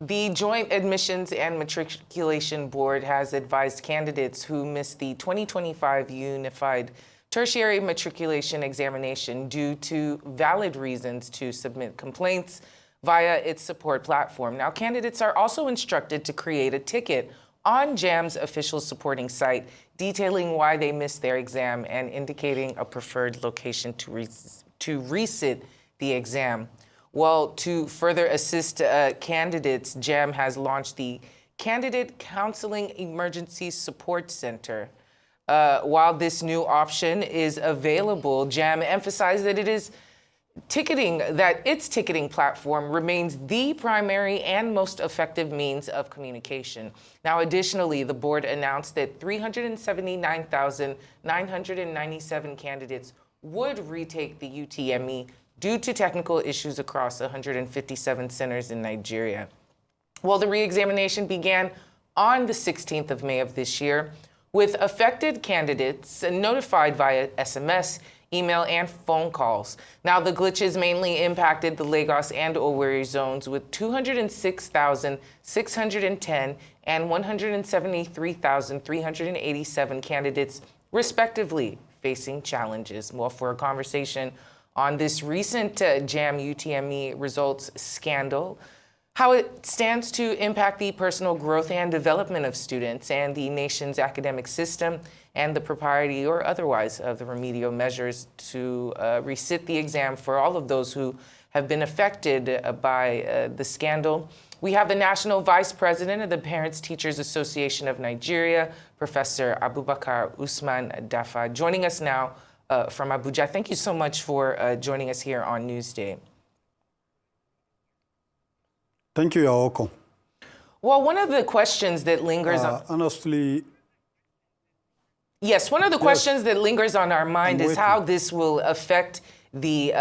The Joint Admissions and Matriculation Board has advised candidates who missed the 2025 Unified Tertiary Matriculation Examination due to valid reasons to submit complaints via its support platform. Now, candidates are also instructed to create a ticket on JAMB's official supporting site detailing why they missed their exam and indicating a preferred location to resit the exam. Well, to further assist candidates, JAMB has launched the Candidate Counseling Emergency Support Center. While this new option is available, JAMB emphasized that its ticketing platform remains the primary and most effective means of communication. Now, additionally, the board announced that 379,997 candidates would retake the UTME due to technical issues across 157 centers in Nigeria. Well, the reexamination began on the 16th of May of this year, with affected candidates notified via SMS, email, and phone calls. Now, the glitches mainly impacted the Lagos and Owerri zones, with 206,610 and 173,387 candidates, respectively, facing challenges. Well, for a conversation on this recent JAMB UTME results scandal, how it stands to impact the personal growth and development of students and the nation's academic system, and the propriety or otherwise of the remedial measures to resit the exam for all of those who have been affected by the scandal. We have the National Vice President of the Parents Teachers Association of Nigeria, Professor Abubakar Usman Dafa, joining us now from Abuja. Thank you so much for joining us here on Newsday. Thank you, you're welcome. Well, one of the questions that lingers on... Honestly... Yes, one of the questions that lingers on our mind is how this will affect the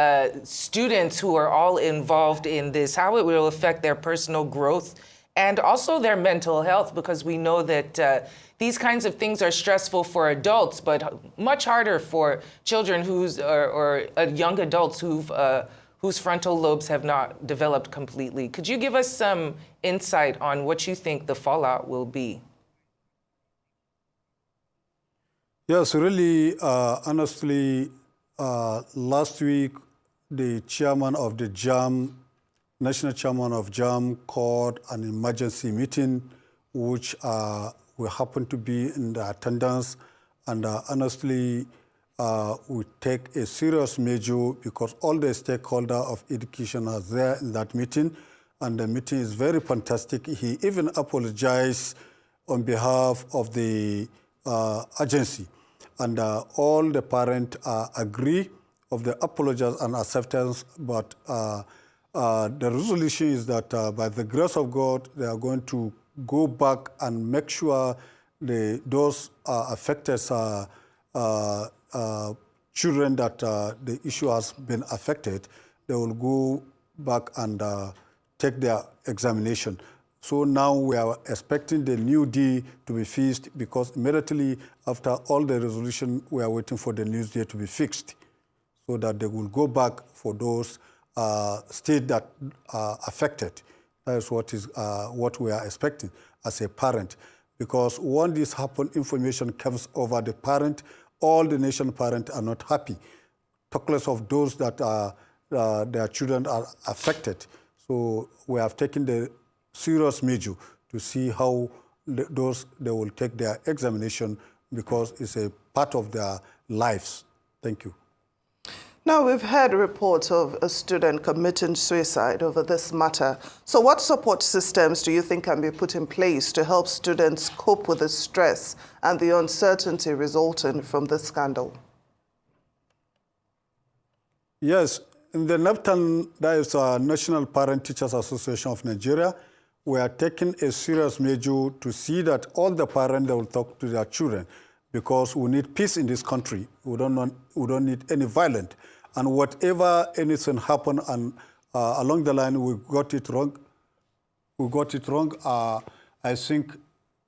students who are all involved in this, how it will affect their personal growth and also their mental health, because we know that these kinds of things are stressful for adults, but much harder for children or young adults whose frontal lobes have not developed completely. Could you give us some insight on what you think the fallout will be? Yes, really, honestly, last week, the chairman of the JAMB, national chairman of JAMB, called an emergency meeting, which we happen to be in the attendance. And honestly, we take a serious measure because all the stakeholders of education are there in that meeting. And the meeting is very fantastic. He even apologized on behalf of the agency. And all the parents agree of the apologies and acceptance, but the resolution is that by the grace of God, they are going to go back and make sure those affected children that the issue has been affected, they will go back and take their examination. So now we are expecting the new day to be fixed, because immediately after all the resolution, we are waiting for the new day to be fixed, so that they will go back for those states that are affected. That is what we are expecting as a parent. Because when this happens, information comes over the parent. All the nation parents are not happy, talk less of those that their children are affected. So we have taken the serious measure to see how they will take their examination, because it's a part of their lives. Thank you. Now, we've heard reports of a student committing suicide over this matter. So what support systems do you think can be put in place to help students cope with the stress and the uncertainty resulting from this scandal? Yes, in the NAPTAN, that is National Parent Teachers Association of Nigeria, we are taking a serious measure to see that all the parents will talk to their children, because we need peace in this country. We don't need any violence. And whatever anything happen and along the line we got it wrong, I think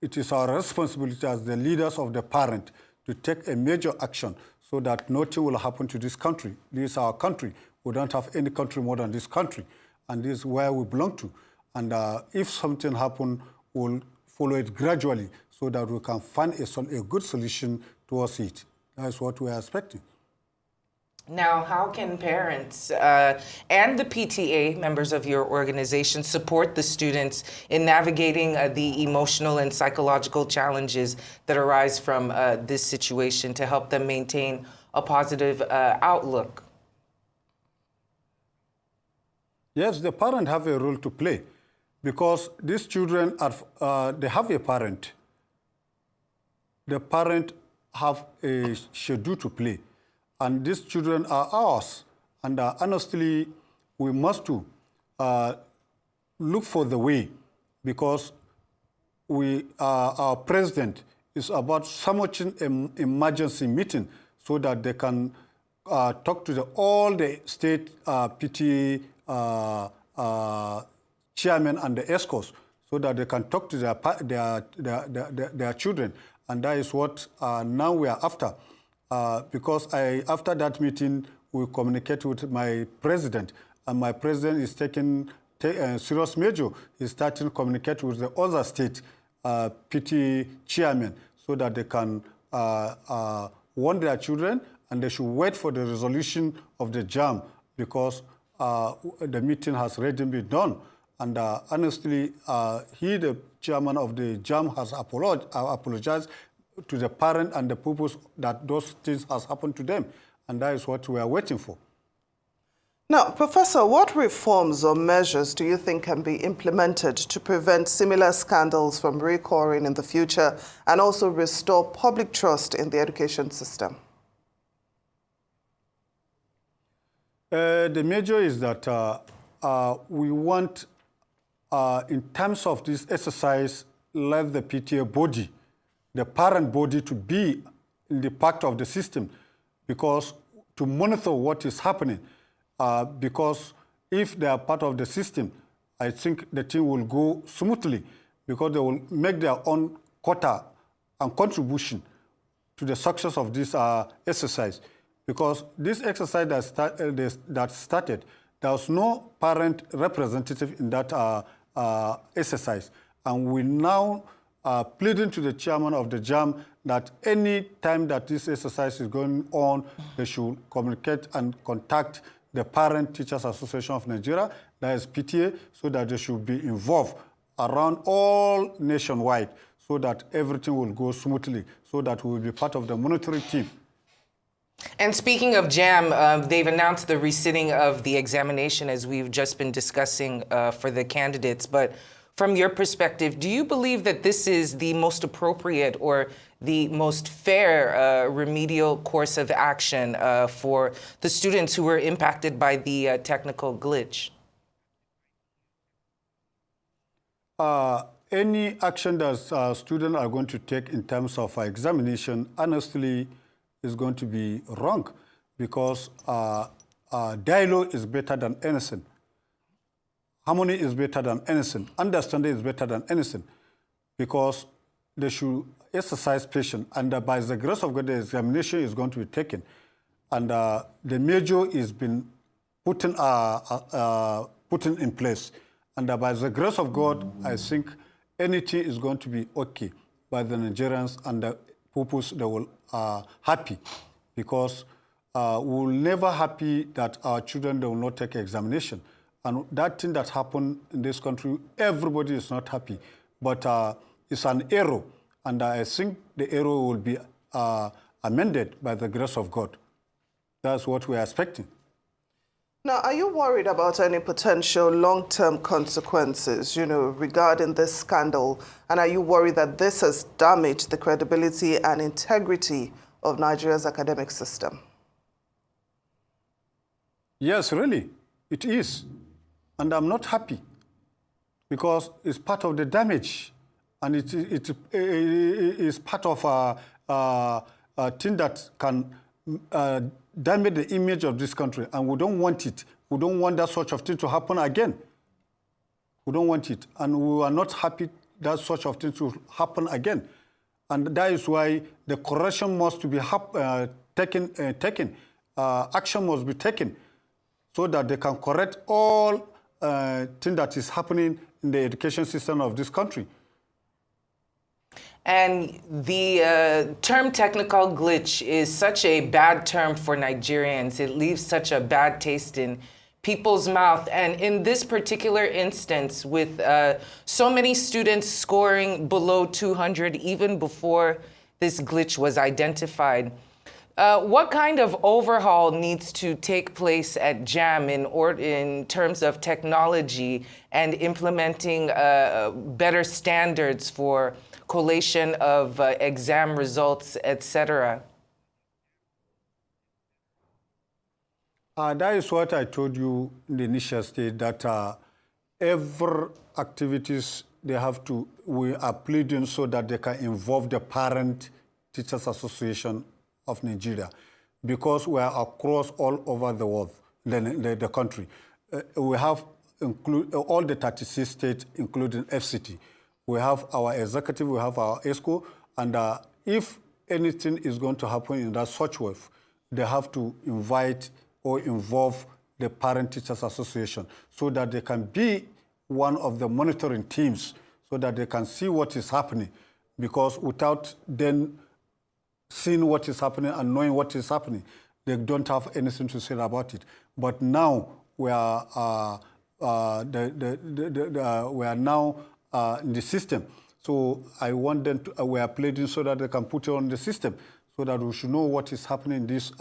it is our responsibility as the leaders of the parent to take a major action so that nothing will happen to this country. This is our country. We don't have any country more than this country, and this is where we belong to. And if something happens, we'll follow it gradually so that we can find a good solution towards it. That's what we are expecting. Now, how can parents and the PTA, members of your organization, support the students in navigating the emotional and psychological challenges that arise from this situation to help them maintain a positive outlook? Yes, the parents have a role to play because these children, they have a parent. The parent have a schedule to play. And these children are ours. And honestly, we must look for the way because our president is about summoning an emergency meeting so that they can talk to all the state PTA chairmen and the ESCOs so that they can talk to their children. And that is what now we are after. Because after that meeting, we communicate with my president, and my president is taking serious measure. He's starting to communicate with the other state PTA chairmen so that they can warn their children, and they should wait for the resolution of the JAMB because the meeting has already been done. And honestly, the chairman of the JAMB, has apologized to the parent and the pupils that those things has happened to them. And that is what we are waiting for. Now, Professor, what reforms or measures do you think can be implemented to prevent similar scandals from recurring in the future and also restore public trust in the education system? The major is that we want, in terms of this exercise, let the PTA body, the parent body, to be in the part of the system because to monitor what is happening. Because if they are part of the system, I think the thing will go smoothly because they will make their own quota and contribution to the success of this exercise. Because this exercise that started, there was no parent representative in that exercise. And we now pleading to the chairman of the JAMB that any time that this exercise is going on, they should communicate and contact the Parent Teachers Association of Nigeria, that is PTA, so that they should be involved around all nationwide so that everything will go smoothly, so that we will be part of the monitoring team. And speaking of JAMB, they've announced the resitting of the examination as we've just been discussing for the candidates. But from your perspective, do you believe that this is the most appropriate or the most fair remedial course of action for the students who were impacted by the technical glitch? Any action that students are going to take in terms of examination, honestly, is going to be wrong because dialogue is better than anything. Harmony is better than anything. Understanding is better than anything because they should exercise patience. And by the grace of God, the examination is going to be taken. And the major is been put in place. And by the grace of God, I think anything is going to be okay by the Nigerians and the pupils. They will happy because we will never happy that our children, they will not take examination. And that thing that happened in this country, everybody is not happy. But it's an error. And I think the error will be amended by the grace of God. That's what we are expecting. Now, are you worried about any potential long-term consequences, regarding this scandal? And are you worried that this has damaged the credibility and integrity of Nigeria's academic system? Yes, really, it is. And I'm not happy because it's part of the damage. And it is part of a thing that can damage the image of this country. And we don't want it. We don't want that sort of thing to happen again. We don't want it. And we are not happy that sort of thing to happen again. And that is why the correction must be taken. Action must be taken so that they can correct all things that is happening in the education system of this country. And the term technical glitch is such a bad term for Nigerians. It leaves such a bad taste in people's mouth. And in this particular instance, with so many students scoring below 200 even before this glitch was identified, what kind of overhaul needs to take place at JAMB in terms of technology and implementing better standards for collation of exam results, etc.? That is what I told you in the initial stage, that every activities we are pleading so that they can involve the Parent Teachers Association of Nigeria, because we are across all over the world, the country. We have all the 36 states, including FCT. We have our executive, we have our ESCO, and if anything is going to happen in that such way, they have to invite or involve the Parent Teachers Association so that they can be one of the monitoring teams so that they can see what is happening, because without then seeing what is happening and knowing what is happening, they don't have anything to say about it. But now we are we are now in the system. So I want them to, we are pleading so that they can put it on the system so that we should know what is happening in this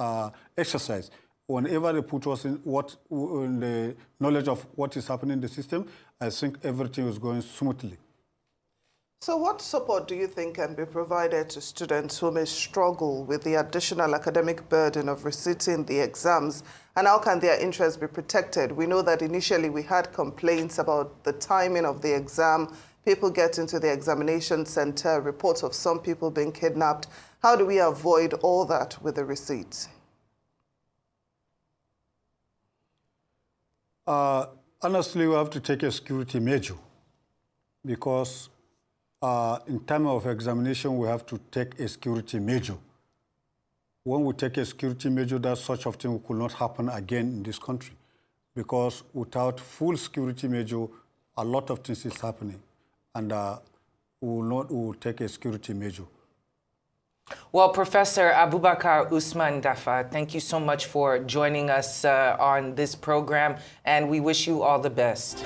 exercise. Whenever they put us in the knowledge of what is happening in the system, I think everything is going smoothly. So what support do you think can be provided to students who may struggle with the additional academic burden of reciting the exams, and how can their interests be protected? We know that initially we had complaints about the timing of the exam, people get into the examination center, reports of some people being kidnapped. How do we avoid all that with the receipts? Honestly, we have to take a security measure, because in time of examination, we have to take a security measure. When we take a security measure, that such of thing could not happen again in this country, because without full security measure, a lot of things is happening, and we will take a security measure. Well, Professor Abubakar Usman Dafa, thank you so much for joining us on this program, and we wish you all the best.